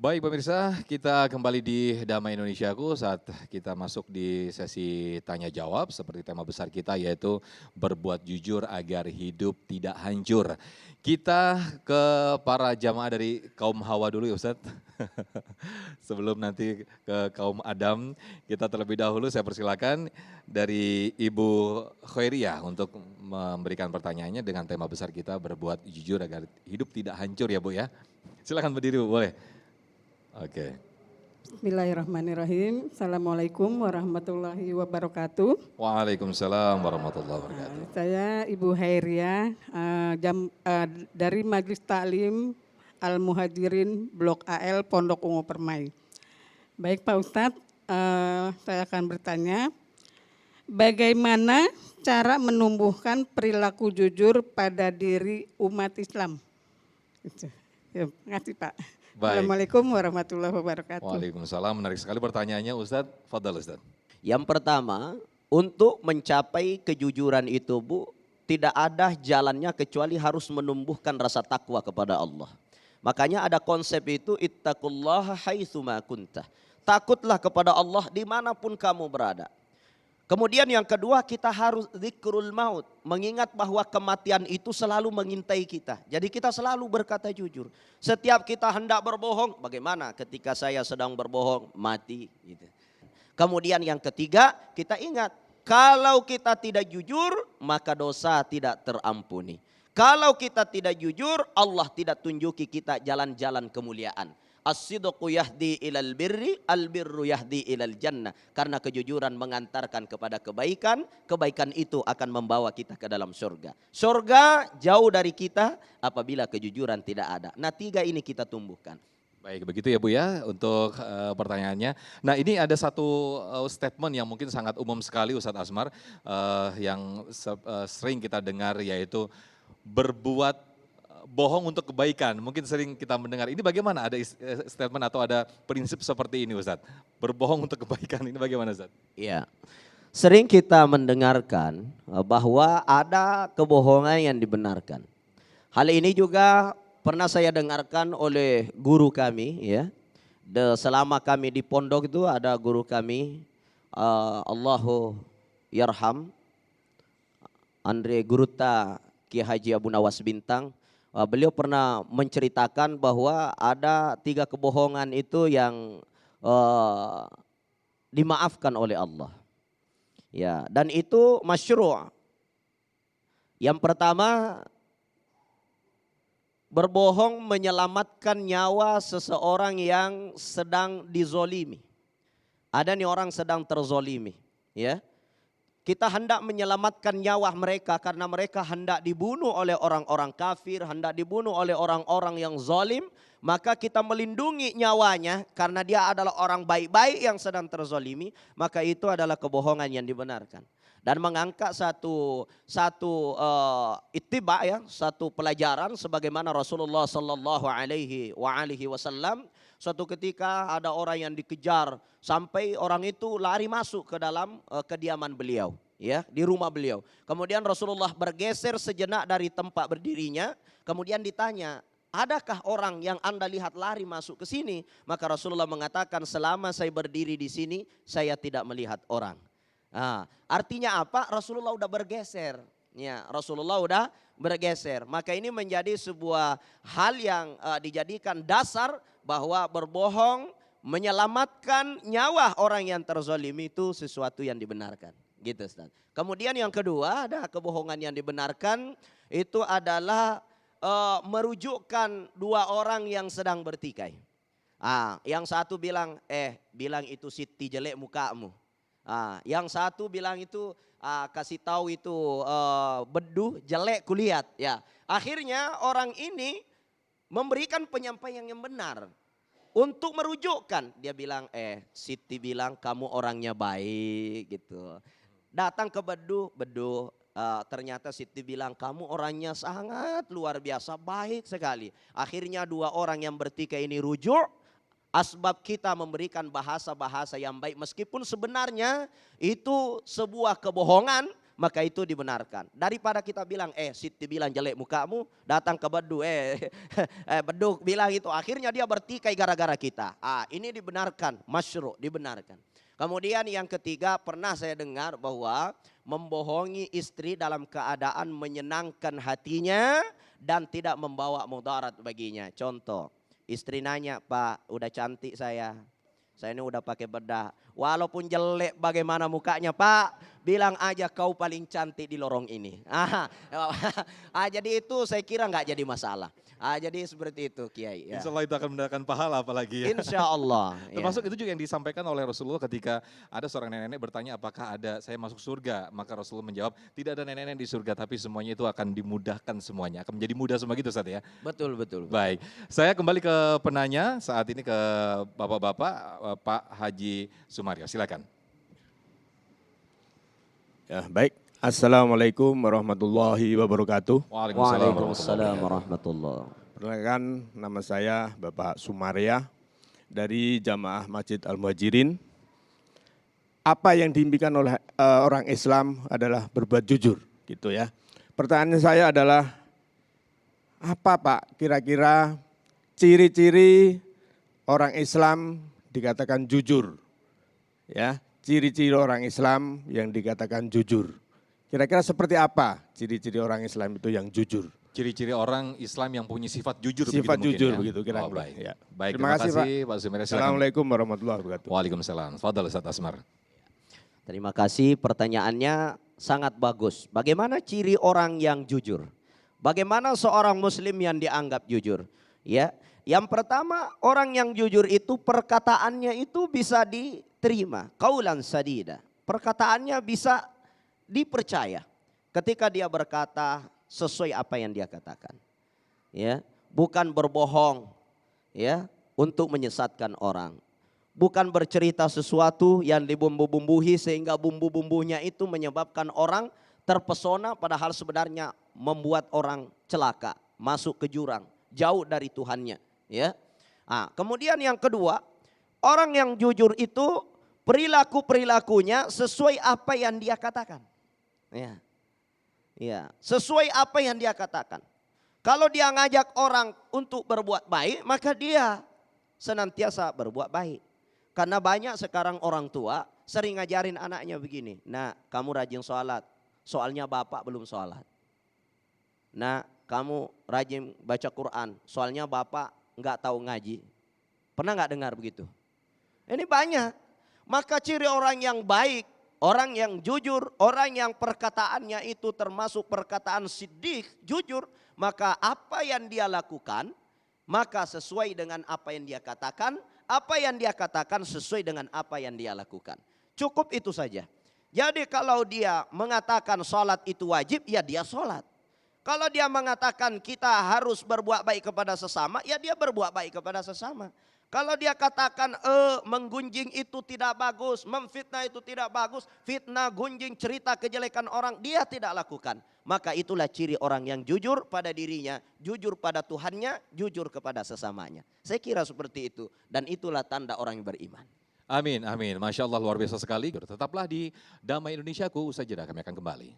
Baik pemirsa, kita kembali di Damai Indonesiaku saat kita masuk di sesi tanya jawab seperti tema besar kita yaitu berbuat jujur agar hidup tidak hancur. Kita ke para jamaah dari kaum Hawa dulu ya Ustadz. Sebelum nanti ke kaum Adam, kita terlebih dahulu saya persilakan dari Ibu Khairiyah untuk memberikan pertanyaannya dengan tema besar kita berbuat jujur agar hidup tidak hancur ya Bu ya. Silakan berdiri Bu, boleh. Oke. Bismillahirrahmanirrahim. Assalamualaikum warahmatullahi wabarakatuh. Waalaikumsalam warahmatullahi wabarakatuh. Saya Ibu Hairia dari Majelis Taklim Al-Muhajirin Blok AL Pondok Ungu Permai. Baik Pak Ustadz, saya akan bertanya, bagaimana cara menumbuhkan perilaku jujur pada diri umat Islam? Terima kasih Pak. Baik. Assalamualaikum warahmatullahi wabarakatuh. Waalaikumsalam, menarik sekali pertanyaannya Ustadz. Fadal Ustadz. Yang pertama, untuk mencapai kejujuran itu Bu, tidak ada jalannya kecuali harus menumbuhkan rasa takwa kepada Allah. Makanya ada konsep itu, ittaqullaha haitsuma kunta. Takutlah kepada Allah dimanapun kamu berada. Kemudian yang kedua, kita harus dzikrul maut, mengingat bahwa kematian itu selalu mengintai kita. Jadi kita selalu berkata jujur. Setiap kita hendak berbohong, bagaimana ketika saya sedang berbohong, mati. Gitu. Kemudian yang ketiga, kita ingat, kalau kita tidak jujur, maka dosa tidak terampuni. Kalau kita tidak jujur, Allah tidak tunjuki kita jalan-jalan kemuliaan. As-sidqu yahdi ilal birri, al-birru yahdi ilal jannah. Karena kejujuran mengantarkan kepada kebaikan, kebaikan itu akan membawa kita ke dalam surga. Surga jauh dari kita apabila kejujuran tidak ada. Nah 3 ini kita tumbuhkan. Baik, begitu ya Bu ya untuk pertanyaannya. Nah ini ada satu statement yang mungkin sangat umum sekali Ustadz Asmar yang sering kita dengar yaitu berbuat bohong untuk kebaikan. Mungkin sering kita mendengar. Ini bagaimana ada statement atau ada prinsip seperti ini Ustadz? Berbohong untuk kebaikan ini bagaimana Ustadz? Iya. Sering kita mendengarkan bahwa ada kebohongan yang dibenarkan. Hal ini juga pernah saya dengarkan oleh guru kami ya. Selama kami di pondok itu ada guru kami Allahu yarham Andre Guruta Ki Haji Abu Nawas Bintang. Beliau pernah menceritakan bahwa ada 3 kebohongan itu yang dimaafkan oleh Allah. Ya, dan itu masyru'. Yang pertama, berbohong menyelamatkan nyawa seseorang yang sedang dizolimi. Ada nih orang sedang terzolimi, ya. Kita hendak menyelamatkan nyawa mereka karena mereka hendak dibunuh oleh orang-orang kafir, hendak dibunuh oleh orang-orang yang zalim, maka kita melindungi nyawanya karena dia adalah orang baik-baik yang sedang terzolimi, maka itu adalah kebohongan yang dibenarkan. Dan mengangkat satu ittiba ya, satu pelajaran sebagaimana Rasulullah sallallahu alaihi wasallam suatu ketika ada orang yang dikejar sampai orang itu lari masuk ke dalam kediaman beliau ya, di rumah beliau. Kemudian Rasulullah bergeser sejenak dari tempat berdirinya, kemudian ditanya, adakah orang yang Anda lihat lari masuk ke sini? Maka Rasulullah mengatakan, selama saya berdiri di sini saya tidak melihat orang. Nah, artinya apa? Rasulullah udah bergeser. Ya, Rasulullah udah bergeser. Maka ini menjadi sebuah hal yang dijadikan dasar bahwa berbohong menyelamatkan nyawa orang yang terzalimi itu sesuatu yang dibenarkan. Gitu Ustaz. Kemudian yang kedua, ada kebohongan yang dibenarkan itu adalah merujukkan 2 orang yang sedang bertikai. Yang satu bilang, bilang itu Siti jelek mukamu. Yang satu bilang itu kasih tahu itu beduh jelek kulihat ya. Akhirnya orang ini memberikan penyampaian yang benar untuk merujukkan. Dia bilang Siti bilang kamu orangnya baik gitu. Datang ke beduh ternyata Siti bilang kamu orangnya sangat luar biasa baik sekali. Akhirnya 2 orang yang bertikai ini rujuk. Asbab kita memberikan bahasa-bahasa yang baik meskipun sebenarnya itu sebuah kebohongan, maka itu dibenarkan. Daripada kita bilang, Siti bilang jelek mukamu, datang ke Beduk, Beduk bilang itu, akhirnya dia bertikai gara-gara kita. Ini dibenarkan, masyru', dibenarkan. Kemudian yang ketiga, pernah saya dengar bahwa membohongi istri dalam keadaan menyenangkan hatinya dan tidak membawa mudarat baginya. Contoh, istri nanya, Pak udah cantik saya ini udah pakai bedah. Walaupun jelek bagaimana mukanya Pak, bilang aja kau paling cantik di lorong ini. Jadi itu saya kira nggak jadi masalah. Jadi seperti itu Kiai. Ya. Insya Allah itu akan mendatangkan pahala apalagi ya. Insya Allah. Termasuk itu juga yang disampaikan oleh Rasulullah ketika ada seorang nenek-nenek bertanya apakah ada saya masuk surga. Maka Rasulullah menjawab tidak ada nenek-nenek di surga tapi semuanya itu akan dimudahkan semuanya. Akan menjadi mudah semua gitu Ustaz ya. Betul. Baik, saya kembali ke penanya saat ini ke Bapak-Bapak, Pak Haji Sumaryo, silakan. Ya, baik. Assalamualaikum warahmatullahi wabarakatuh. Waalaikumsalam warahmatullahi. Perkenalkan, nama saya Bapak Sumarya dari Jamaah Masjid Al-Muhajirin. Apa yang diimpikan oleh orang Islam adalah berbuat jujur, gitu ya. Pertanyaan saya adalah, apa Pak kira-kira ciri-ciri orang Islam dikatakan jujur? Ya, ciri-ciri orang Islam yang dikatakan jujur. Kira-kira seperti apa ciri-ciri orang Islam itu yang jujur? Ciri-ciri orang Islam yang punya sifat jujur. Sifat begitu jujur mungkin, ya? begitu kira-kira. Baik. Ya. Baik, Terima kasih Pak Sumaryo. Assalamualaikum warahmatullahi wabarakatuh. Waalaikumsalam. Fadal Ustaz Asmar. Terima kasih, pertanyaannya sangat bagus. Bagaimana ciri orang yang jujur? Bagaimana seorang muslim yang dianggap jujur? Ya, yang pertama, orang yang jujur itu perkataannya itu bisa diterima. Qaulan sadida. Perkataannya bisa dipercaya. Ketika dia berkata sesuai apa yang dia katakan. Ya, bukan berbohong ya untuk menyesatkan orang. Bukan bercerita sesuatu yang dibumbu-bumbuhi sehingga bumbu-bumbunya itu menyebabkan orang terpesona padahal sebenarnya membuat orang celaka, masuk ke jurang, jauh dari Tuhannya, ya. Kemudian yang kedua, orang yang jujur itu perilakunya sesuai apa yang dia katakan. Ya, sesuai apa yang dia katakan. Kalau dia ngajak orang untuk berbuat baik, maka dia senantiasa berbuat baik. Karena banyak sekarang orang tua sering ngajarin anaknya begini. Nah, kamu rajin sholat, soalnya bapak belum sholat. Nah, kamu rajin baca Quran, soalnya bapak nggak tahu ngaji. Pernah nggak dengar begitu? Ini banyak. Maka ciri orang yang baik, orang yang jujur, orang yang perkataannya itu termasuk perkataan siddiq, jujur, maka apa yang dia lakukan, maka sesuai dengan apa yang dia katakan, apa yang dia katakan sesuai dengan apa yang dia lakukan. Cukup itu saja. Jadi kalau dia mengatakan sholat itu wajib, ya dia sholat. Kalau dia mengatakan kita harus berbuat baik kepada sesama, ya dia berbuat baik kepada sesama. Kalau dia katakan menggunjing itu tidak bagus, memfitnah itu tidak bagus, fitnah, gunjing, cerita kejelekan orang, dia tidak lakukan. Maka itulah ciri orang yang jujur pada dirinya, jujur pada Tuhannya, jujur kepada sesamanya. Saya kira seperti itu dan itulah tanda orang yang beriman. Amin, amin. Masya Allah luar biasa sekali. Tetaplah di Damai Indonesiaku, usai jeda kami akan kembali.